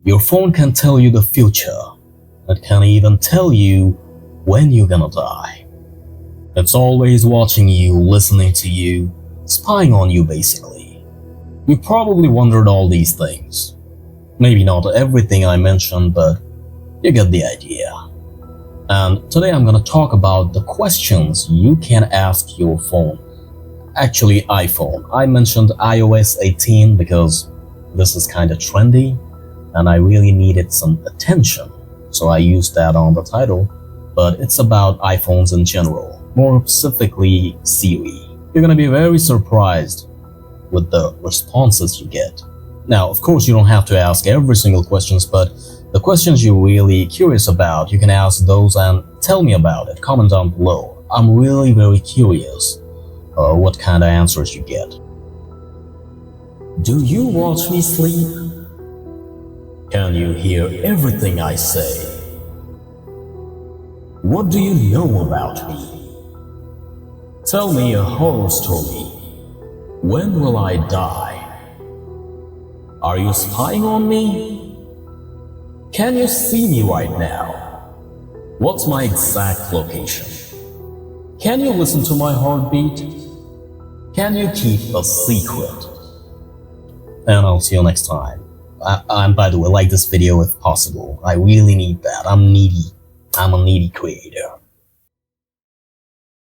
Your phone can tell you the future. It can even tell you when you're gonna die. It's always watching you, listening to you, spying on you basically. You probably wondered all these things. Maybe not everything I mentioned, but you get the idea. And today I'm gonna talk about the questions you can ask your phone. Actually, iPhone. I mentioned iOS 18 because this is kinda trendy and I really needed some attention, so I used that on the title, but it's about iPhones in general, more specifically Siri. You're gonna be very surprised with the responses you get. Now, of course, you don't have to ask every single questions, but the questions you're really curious about, you can ask those and tell me about it. Comment down below. I'm really very curious what kind of answers you get. Do you watch me sleep? Can you hear everything I say? What do you know about me? Tell me a horror story. When will I die? Are you spying on me? Can you see me right now? What's my exact location? Can you listen to my heartbeat? Can you keep a secret? And I'll see you next time. By the way, like this video if possible. I really need that. I'm needy. I'm a needy creator.